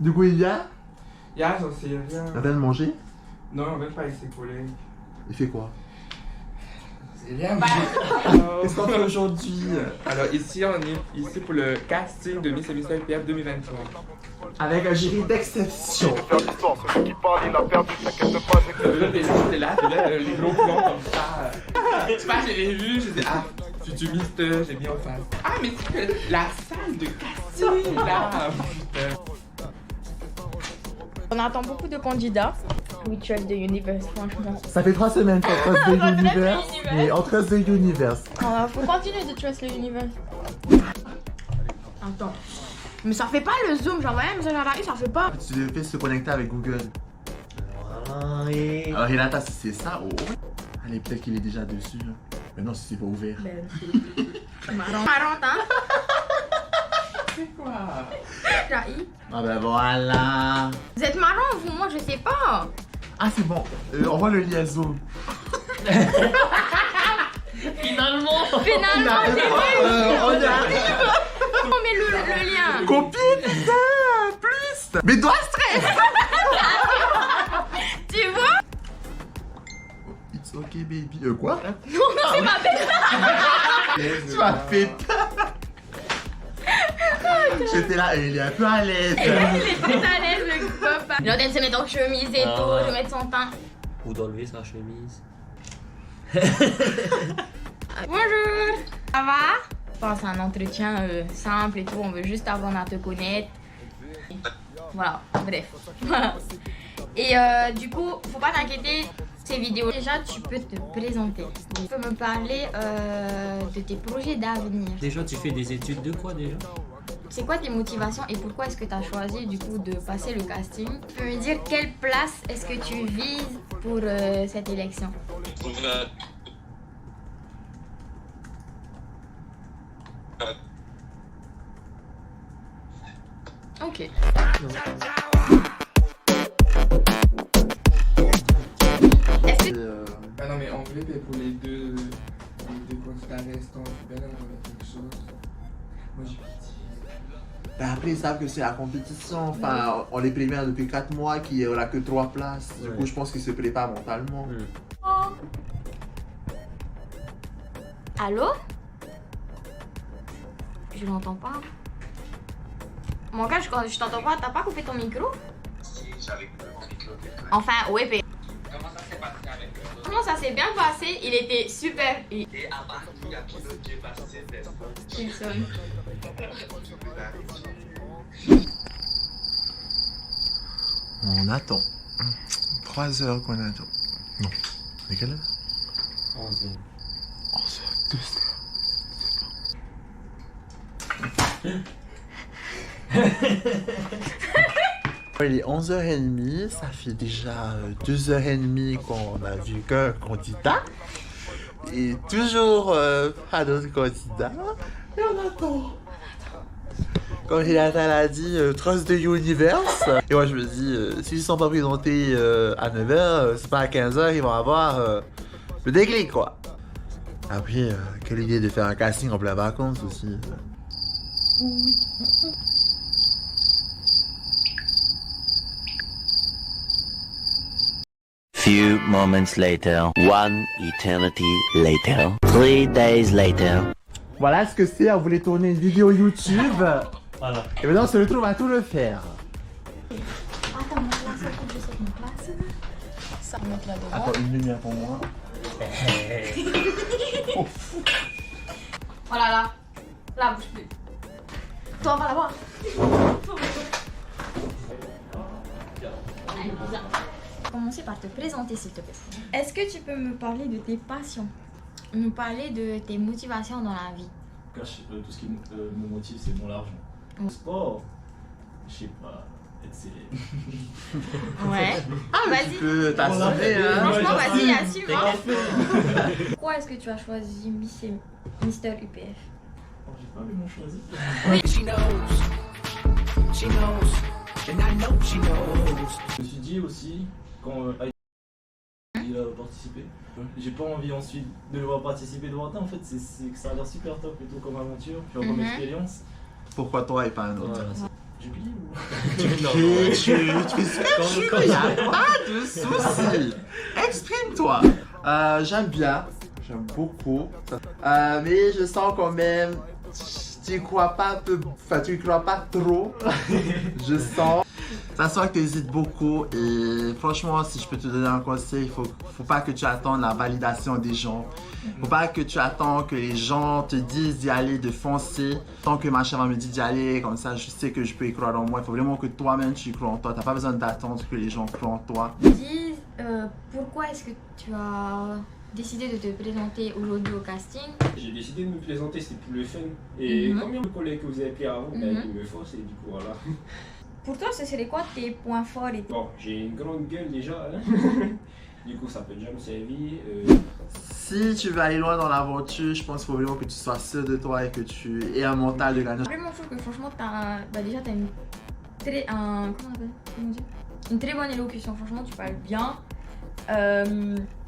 Du coup, hier, Hier, j'en sais rien. il vient de manger. Non, on vient pas avec ses collègues. Il fait quoi? C'est rien. Qu'est-ce qu'on fait aujourd'hui? Alors ici, on est ici pour le casting de Miss et Mister UPF 2023. Avec un jury d'exception. J'étais là, les gros plans comme ça. Je sais pas, je l'ai vu, je dis ah, futur Mister, j'ai mis en face. Ah, mais c'est que la salle de casting là. Putain. On attend beaucoup de candidats. We trust the universe, franchement. Ça fait 3 semaines qu'on trust the universe. Mais on trust the universe. Faut continuer de trust le universe. Attends. Mais ça fait pas le zoom, genre ouais, mais ça fait pas. Tu devais se connecter avec Google. Alors Renata, si c'est ça, oh. Allez, peut-être qu'il est déjà dessus. Mais non, si c'est pas ouvert. Marrant, hein? C'est quoi? Trahi. Ah ben voilà. Vous êtes marrant, vous, moi je sais pas. Ah c'est bon, on voit le lien Zoom. Finalement, On c'est arrive. On met le lien. Copine, putain, plus. Mais doigt stress. Tu vois? It's okay baby. Quoi? Non, c'est ma belle. Tu m'as fait peur. J'étais là, elle est un peu à l'aise. Elle est très à l'aise, le papa. Jordan se met en chemise et tout, je mets son teint. Ou d'enlever sa chemise. Bonjour. Ça va? Je pense à un entretien simple et tout, on veut juste apprendre à te connaître. Voilà, bref. Et du coup, faut pas t'inquiéter, ces vidéos, déjà tu peux te présenter. Tu peux me parler de tes projets d'avenir. Déjà, tu fais des études de quoi déjà? C'est quoi tes motivations et pourquoi est-ce que tu as choisi du coup de passer le casting? Tu peux me dire quelle place est-ce que tu vises pour cette élection? Ok. Est-ce que... Ah non, mais en vrai, pour les deux candidats restants, tu peux bien avoir quelque chose. Moi, j'ai pitié. Ben après, ils savent que c'est la compétition. Enfin, on les prévient depuis 4 mois qu'il n'y aura que 3 places. Du coup, je pense qu'ils se préparent mentalement. Oh. Allô? Je l'entends pas. Mon gars, je t'entends pas. T'as pas coupé ton micro? Si, j'avais coupé mon micro. Enfin, ouais, mais... Comment ça s'est passé avec eux? Comment ça s'est bien passé? Il était super. Et à partir du épisode qui est passé, Il sonne. On attend. 3 heures qu'on attend. Non. Mais quelle heure? 11 heures. 11 heures, 2 heures. Il est 11h30, ça fait déjà 2h30 qu'on a vu qu'un candidat. Et toujours pas d'autres candidats. Et on attend. Comme Renata l'a dit, trust the universe. Et moi je me dis, s'ils ne sont pas présentés à 9h, c'est pas à 15h qu'ils vont avoir le déclic quoi. Après, quelle idée de faire un casting en plein vacances aussi. Oui. Few moments later, one eternity later, 3 days later. Voilà ce que c'est, on voulait tourner une vidéo YouTube. Voilà. Et maintenant on se retrouve à tout le faire. Attends, mon place, attends, je sais mon place. Ça va mettre là devant. Attends, une lumière pour moi. Voilà, là. Là, bouge plus. Toi, va là-bas. Allez, viens. Commencer par te présenter, s'il te plaît. Est-ce que tu peux me parler de tes passions? Nous parler de tes motivations dans la vie. Tout ce qui me motive, c'est mon argent. Sport, je sais pas, être célèbre. Ouais. Ah, vas-y. Tu peux t'assumer, hein. Franchement, vas-y, assume. Hein. Pourquoi est-ce que tu as choisi Mister UPF? Oh, j'ai pas vraiment choisi. Je me suis dit aussi, quand il a participé, j'ai pas envie ensuite de le voir participer devant toi. En fait, c'est que ça a l'air super top et tout comme aventure, puis comme expérience. Pourquoi toi et pas un autre? Voilà, J'ai oublié ou... Et tu fais ce que tu veux, y a pas de souci. Exprime-toi. J'aime bien, j'aime beaucoup. Mais je sens quand même, tu y crois pas un peu, enfin tu y crois pas trop. Je sens. Ça sent que tu hésites beaucoup et franchement, si je peux te donner un conseil, faut pas que tu attendes la validation des gens. Faut pas que tu attends que les gens te disent d'y aller, de foncer. Tant que ma chère me dit d'y aller, comme ça, je sais que je peux y croire en moi. Il faut vraiment que toi-même tu y crois en toi. T'as pas besoin d'attendre que les gens croient en toi. Dis, pourquoi est-ce que tu as décidé de te présenter aujourd'hui au casting? J'ai décidé de me présenter, c'était pour le fun. Et combien de collègues que vous avez pris avant, ils me forcent et du coup voilà. Pour toi, ce serait quoi tes points forts et Bon, j'ai une grande gueule déjà, hein. Du coup ça peut déjà me servir. Si tu veux aller loin dans l'aventure, je pense qu'il faut vraiment que tu sois sûr de toi et que tu aies un mental de gagnant. Vraiment, je trouve que franchement, déjà, t'as une très, comment on appelle, une très bonne élocution. Franchement, tu parles bien.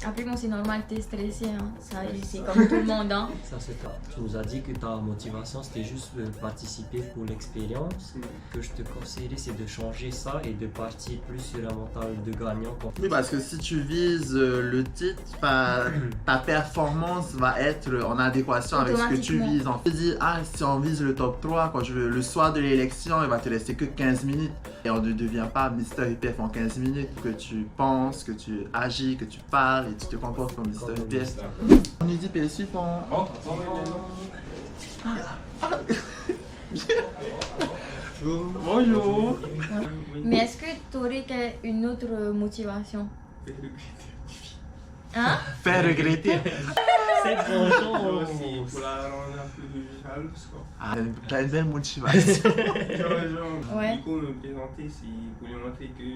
Après, bon, c'est normal, t'es stressé, hein. Ça, c'est comme tout le monde, hein. Ça c'est ça. Tu nous as dit que ta motivation c'était juste de participer pour l'expérience. Ce que je te conseillerais c'est de changer ça et de partir plus sur un mental de gagnant. Oui, parce que si tu vises le titre, ta performance va être en adéquation avec ce que tu vises. On te dit, si on vise le top 3, le soir de l'élection, il va te rester que 15 minutes. Et on ne devient pas Mister IPF en 15 minutes. Que tu penses, que tu agis, que tu parles et tu te comportes comme Mister IPF. On lui dit PSU pour... Oh, Bonjour. Mais est-ce que tu aurais une autre motivation? Hein? Faire regretter. C'est bonjour. Aussi, pour la rendre un peu jalouse, quoi. T'as une belle motivation. Ouais. Du coup, me présenter, c'est pour lui montrer que,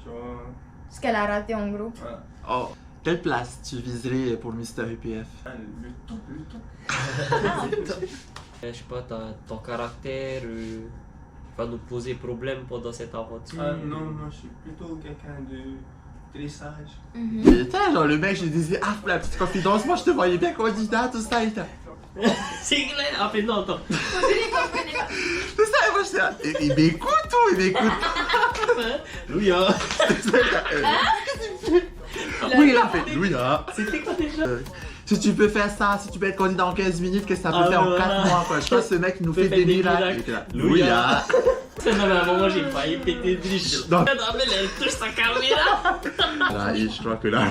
genre, Ce qu'elle a raté en gros. voilà. Oh, quelle place tu viserais pour Mister UPF? Le top. Je sais pas, ton caractère va nous poser problème pendant cette aventure. Non, je suis plutôt quelqu'un de très sage. Putain, genre le mec, je lui disais, pour la petite confidence, moi je te voyais bien candidat, tout ça et tout. C'est clair. Ah mais non, attends. Tout ça, et moi j'étais là, il m'écoute ou il m'écoute? Louia. Oui, il a fait, Louia. C'était quoi déjà? Si tu peux faire ça, si tu peux être candidat en 15 minutes, qu'est-ce que ça peut Ah, faire en voilà. 4 mois quoi? Je pense que ce mec nous fait Fait des des miracles. miracles. Il était là, Louia. Louia. Non mais à un moment j'ai failli péter de rire. Non. Elle touche sa caméra. Là, et je crois que là,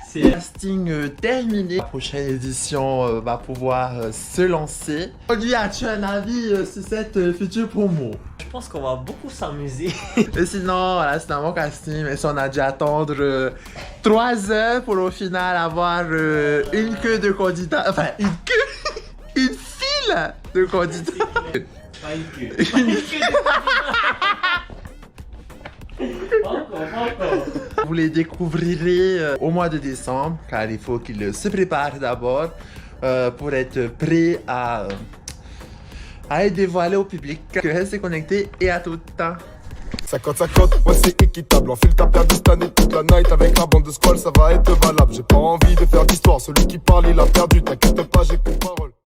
C'est casting terminé. La prochaine édition va pouvoir se lancer. Aujourd'hui, as-tu un avis sur cette future promo? Je pense qu'on va beaucoup s'amuser. Et sinon, voilà, c'est un bon casting. Mais si on a dû attendre 3 heures pour au final avoir une queue de candidats. Enfin, une queue, une file de candidats. Pas une queue. Encore. Vous les découvrirez au mois de décembre, car il faut qu'ils se préparent d'abord pour être prêts à être dévoilés au public. Restez connectés et à tout le temps. 50-50, ouais c'est équitable. Enfile ta perdu cette année toute la night avec la bande de Squall, ça va être valable. J'ai pas envie de faire d'histoire, celui qui parle il a perdu. T'inquiète pas, j'ai plus de parole.